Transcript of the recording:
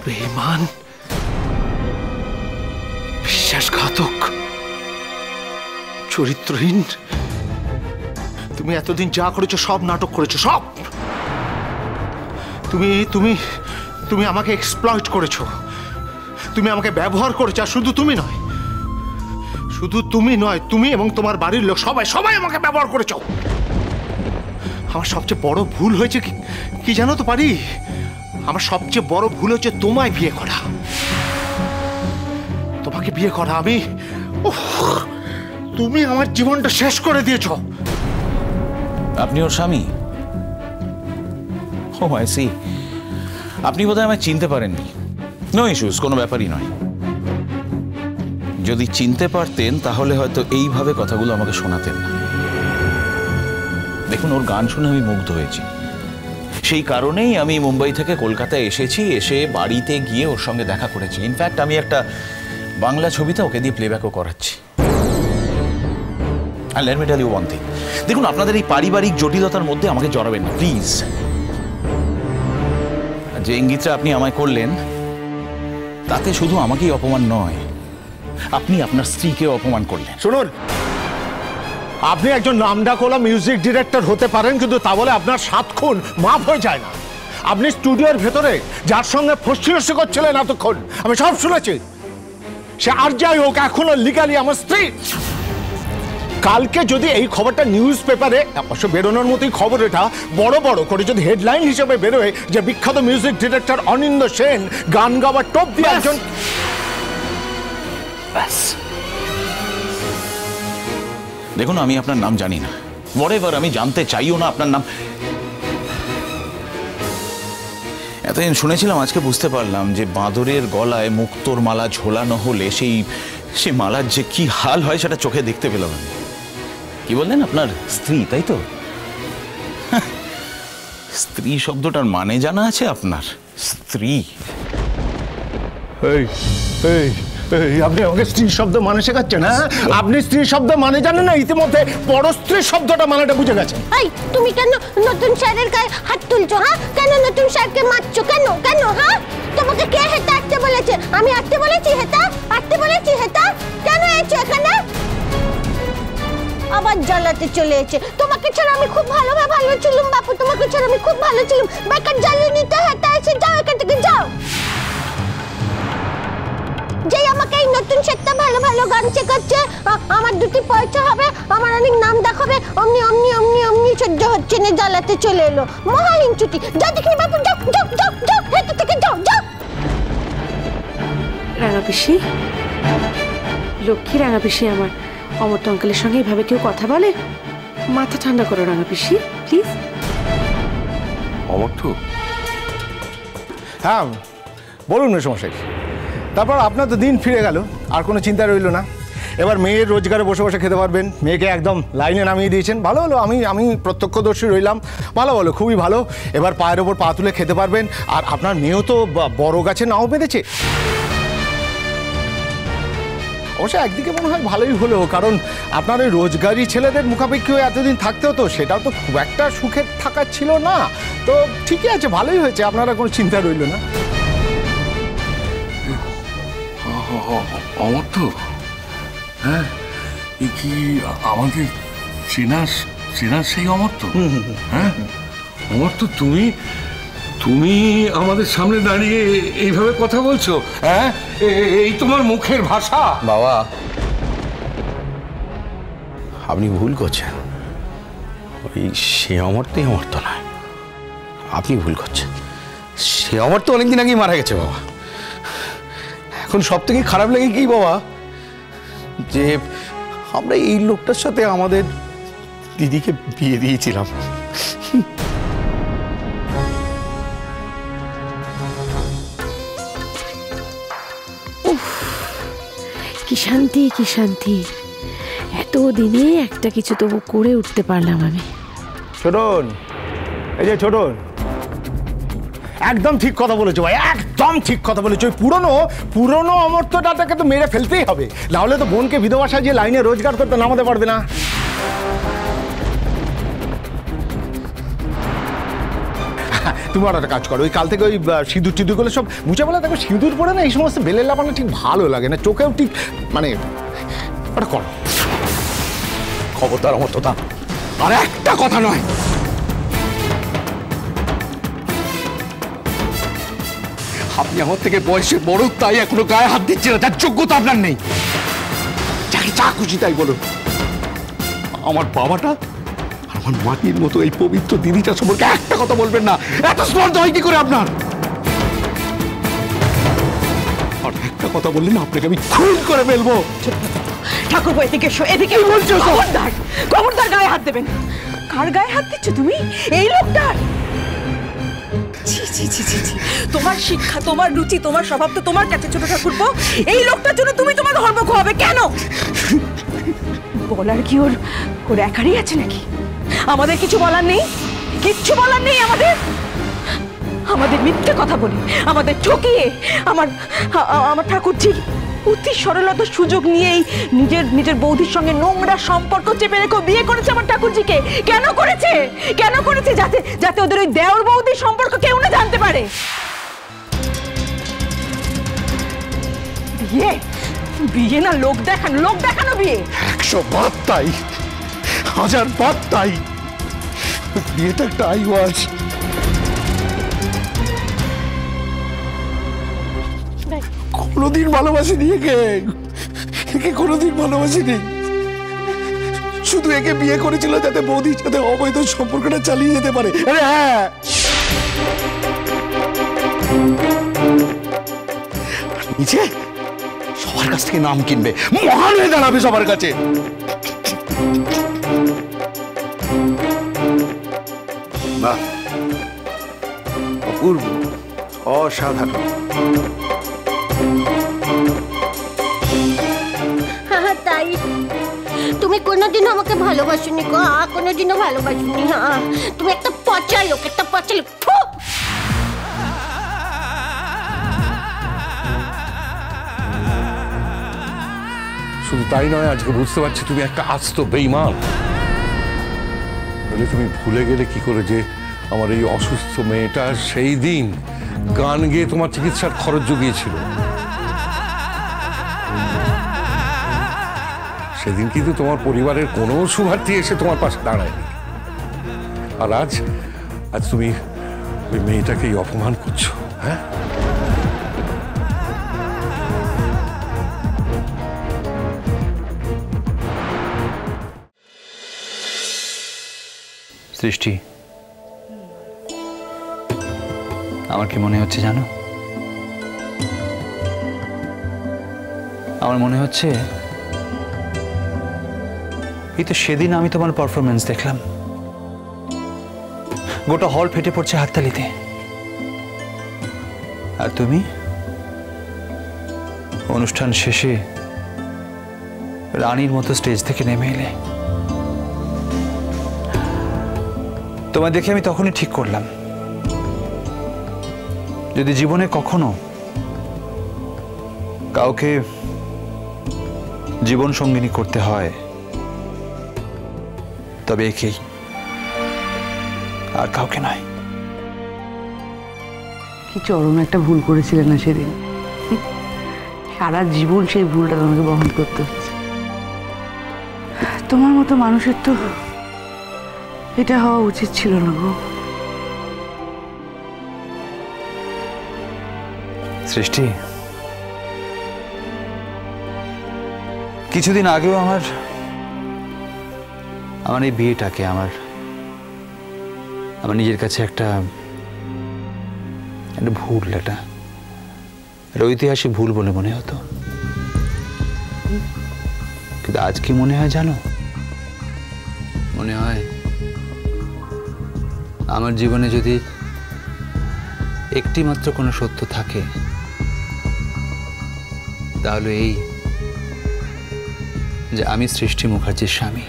বেঈমান, বিশ্বাসঘাতক, চরিত্রহীন। তুমি এতদিন যা করেছো সব নাটক করেছো, সব। তুমি তুমি তুমি আমাকে এক্সপ্লয়েট করেছো, তুমি আমাকে ব্যবহার করেছো। আর শুধু তুমি নয়, শুধু তুমি নয়, তুমি এবং তোমার বাড়ির লোক সবাই সবাই আমাকে ব্যবহার করেছো। আমার সবচেয়ে বড় ভুল হয়েছে কি জানো তো পারি? আমার সবচেয়ে বড় ভুল হচ্ছে তোমায় বিয়ে করা, তোমাকে বিয়ে করা। তুমি আমার জীবনটা শেষ করে দিয়েছো। আপনি ওর স্বামী? ও আই সি। আপনি বোধহয় আমায় চিনতে পারেননি। নো ইস্যুস, কোনো ব্যাপারই নয়। যদি চিনতে পারতেন তাহলে হয়তো এইভাবে কথাগুলো আমাকে শোনাতেন না। দেখুন, ওর গান শুনে আমি মুগ্ধ হয়েছি। সেই কারণেই আমি মুম্বাই থেকে কলকাতায় এসেছি, এসে বাড়িতে গিয়ে ওর সঙ্গে দেখা করেছি। ইনফ্যাক্ট আমি একটা বাংলা ছবিতে ওকে দিয়ে প্লেব্যাকও করাচ্ছি। আর let me tell you one thing, দেখুন, আপনাদের এই পারিবারিক জটিলতার মধ্যে আমাকে জড়াবেন না প্লিজ। যে ইঙ্গিতটা আপনি আমায় করলেন তাতে শুধু আমাকেই অপমান নয়, আপনি আপনার স্ত্রীকে অপমান করলেন। শুনুন, আপনি একজন নামডাকওয়ালা মিউজিক ডিরেক্টর হতে পারেন, কিন্তু তা বলে আপনার 7 খুন মাফ হয়ে যায় না। আপনি স্টুডিওর ভেতরে যার সঙ্গে ফষ্টিনষ্টি করছিলেন এতক্ষণ, আমি সব শুনেছি। সে আর যাই হোক, এখনো লিগালি আমার স্ত্রী। কালকে যদি এই খবরটা নিউজ পেপারে, অবশ্য বেরোনোর মতোই খবর, এটা বড় বড় করে যদি হেডলাইন হিসেবে বেরোয় যে বিখ্যাত মিউজিক ডিরেক্টর অনিন্দ সেন গান গাওয়ার টোপ দিয়ে একজন, দেখুন, আমি আপনার নাম জানি না, হোয়াটএভার, আমি জানতে চাইও না আপনার নাম। এতদিন শুনেছিলাম, আজকে বুঝতে পারলাম যে বাঁদরের গলায় মুক্তোর মালা ঝোলানো হলে সেই মালার যে কি হাল হয় সেটা চোখে দেখতে পেলাম আমি। কি বললেন, আপনার স্ত্রী, তাই তো? স্ত্রী শব্দটার মানে জানা আছে আপনার? স্ত্রী, আপনি আমাকে স্ত্রী শব্দ মানে শেখাচ্ছেন? হ্যাঁ, আপনি স্ত্রী শব্দ মানে জানেন না, ইতিমধ্যে পরস্ত্রী শব্দটা মানেটা বুঝে গেছেন। তুমি কেন নতুন স্যারের গায়ে হাত তুলছো? হ্যাঁ, কেন নতুন স্যারকে মারছো? কেন কেন? হ্যাঁ, তোমাকে কে হেতা আটতে বলেছে? আমি আটতে বলেছি? হেতা আটতে বলেছি? হেতা কেন এসেছো এখানে? আবার জ্বালাতে চলে এসেছে। তোমাকে ছাড়া আমি খুব ভালো ছিলাম বাপু, তোমাকে ছাড়া আমি খুব ভালো ছিলাম। বেকার জ্বালিয়ে নিতে হেতা এসে যাও এখান থেকে, যাও। যে আমাকে এই নতুন সেটটা ভালো ভালো গান শেখাচ্ছে, আমার 2টি পয়সা হবে, আমার অনেক নাম দেখাবে, অমনি অমনি অমনি অমনি সহ্য হচ্ছে না, জ্বালাতে চলে এলো। মহাহীন ছুটি, যা দেখি বাপু, যাও যাও যাও যাও, হেঁটে থেকে যাও যাও। রাঙা পিসি, লক্ষ্মী রাঙা পিসি আমার, অমর্ত অঙ্কেলের সঙ্গে এইভাবে কেউ কথা বলে? মাথা ঠান্ডা করো রাঙা পিসি, প্লিজ। অমর্ত? হ্যাঁ বলুন মেসমশাই। তারপর আপনার তো দিন ফিরে গেল, আর কোনো চিন্তা রইল না। এবার মেয়ের রোজগারে বসে বসে খেতে পারবেন। মেয়েকে একদম লাইনে নামিয়ে দিয়েছেন, ভালো হলো। আমি প্রত্যক্ষদর্শী রইলাম, ভালো ভালো, খুবই ভালো। এবার পায়ের ওপর পা তুলে খেতে পারবেন। আর আপনার মেয়েও তো বড় গাছে নাও বেঁধেছে। অবশ্য একদিকে মনে হয় ভালোই হলো, কারণ আপনার ওই রোজগারি ছেলেদের মুখাপেক্ষি হয়ে এতদিন থাকতে হতো, সেটাও তো খুব একটা সুখের থাকা ছিল না। তো ঠিকই আছে, ভালোই হয়েছে, আপনারা কোনো চিন্তা রইল না। অমর্ত, হ্যাঁ, এ কি আমাদের চেনা সেই অমর্ত? হ্যাঁ অমর্ত, তুমি আমাদের সামনে দাঁড়িয়ে এইভাবে কথা বলছো? হ্যাঁ, এই তোমার মুখের ভাষা? বাবা, আপনি ভুল করছেন। ওই সে অমর্তই অমর্ত নয়, আপনি ভুল করছেন। সে অমর্ত অনেকদিন আগেই মারা গেছে বাবা। এখন সব থেকে খারাপ লাগে কি বাবা, যে আমরা এই লোকটার সাথে আমাদের দিদিকে বিয়ে দিয়েছিলাম। কি শান্তি, কি শান্তি। এতদিনে একটা কিছু তবু করে উঠতে পারলাম আমি। ছোটন, এই যে ছোটন, একদম ঠিক কথা বলেছো ভাই, একদম ঠিক কথা বলেছো। ওই পুরনো অমর্তটাকে তো মেরে ফেলতেই হবে, নাহলে তো বোনকে বিধবা সাজিয়ে লাইনে রোজগার করতে নামাতে পারবে না। তুমি আর একটা কাজ করো, ওই কাল থেকে ওই সিঁদুর টিঁদুরগুলো সব মুছে বলে দেখো, সিঁদুর পরে না এই সমস্ত বেলের লাগানো ঠিক ভালো লাগে না, চোখেও ঠিক মানে ওটা করো। খবরদার অমর্ত্যদা, আর একটা কথা নয়। আপনি আমার থেকে বয়সে বড়, তাই এখনো গায়ে হাত দিচ্ছেন না, তার যোগ্যতা আপনার নেই। যাকে যা খুশি তাই বলুন। আমার বাবাটা আমার মাটির মতো এই পবিত্র দিদিটা সম্পর্কে একটা কথা বলবেন না, এত স্পর্ধা হয় কি করে আপনার? আর একটা কথা বললেন না, আপনাকে আমি খুন করে ফেলবো। ঠাকুরপো এদিকে এসো, এদিকে বলছো। খবরদার, খবরদার গায়ে হাত দেবেন। কার গায়ে হাত দিচ্ছ তুমি? এই লোকটার। ছি ছি ছি ছি ছি, তোমার শিক্ষা, তোমার রুচি, তোমার স্বভাব তো তোমার কাছে ছোট ঠাকুরপো। এই লোকটার জন্য তুমি তোমার ধর্ম খোয়াবে কেন? বলার কি ওর একারই আছে নাকি? আমাদের কিছু বলার নেই? কিচ্ছু বলার নেই আমাদের? আমাদের মিথ্যে কথা বলে, আমাদের ঠকিয়ে, আমার ঠাকুরজি অতি সরলতার সুযোগ নিয়েই নিজের বৌদির সঙ্গে নোংরা সম্পর্ক চেপে রেখে বিয়ে করেছে আমার ঠাকুরজিকে। কেন করেছে? কেন করেছে? যাতে ওদের ওই দেওর বৌদির সম্পর্ক কেউ না জানতে পারে। বিয়ে বিয়ে না লোক দেখানো বিয়ে। 100 বার তাই, 1000 বার তাই। বিয়েটা একটা আইওয়াজ। কোনোদিন ভালোবাসিনি একে কোনোদিন ভালোবাসিনি। শুধু একে বিয়ে করেছিল যাতে বৌদির সাথে অবৈধ সম্পর্কটা চালিয়ে যেতে পারে। আরে হ্যাঁ, নিচে সবার কাছ থেকে নাম কিনবে, মহান হয়ে দাঁড়াবে সবার কাছে। বাহ, অপূর্ব, অসাধারণ। তাই তুমি কোনোদিনও আমাকে ভালোবাসোনি গো, কোনোদিনও ভালোবাসোনি। হ্যাঁ, তুমি একটা পচা লোক, একটা পচা লোক। শুধু তাই নয়, আজকে বুঝতে পারছি তুমি একটা আস্ত বেঈমান। বলে তুমি ভুলে গেলে কি করে যে আমার এই অসুস্থ মেয়েটা সেই দিন গান গেয়ে তোমার চিকিৎসার খরচ জুগিয়েছিল। সেদিন কিন্তু তোমার পরিবারের কোনো শুভার্থী এসে তোমার পাশে দাঁড়ায়নি। আর আজ তুমি ওই মেয়েটাকেই অপমান করছো। হ্যাঁ, সৃষ্টি, আমার কি মনে হচ্ছে জানো? আমার মনে হচ্ছে এই তো সেদিন আমি তোমার পারফরমেন্স দেখলাম, গোটা হল ফেটে পড়ছে হাততালিতে, আর তুমি অনুষ্ঠান শেষে রানীর মতো স্টেজ থেকে নেমে এলে। তোমায় দেখে আমি তখনই ঠিক করলাম, যদি জীবনে কখনো কাউকে জীবন সঙ্গিনী করতে হয় তবে একেই, আর কাউকে নয়। কি চরম একটা ভুল করেছিলেন না সেদিন? সারা জীবন সেই ভুলটা তোমাকে বহন করতে হচ্ছে। তোমার মতো মানুষের তো এটা হওয়া উচিত ছিল না গো। সৃষ্টি, কিছুদিন আগেও আমার এই বিয়েটাকে আমার নিজের কাছে একটা ভুল, একটা ঐতিহাসিক ভুল বলে মনে হতো। কিন্তু আজ কি মনে হয় জানো? মনে হয় আমার জীবনে যদি একটি মাত্র কোনো সত্য থাকে তাহলে এই যে আমি সৃষ্টি মুখার্জির স্বামী।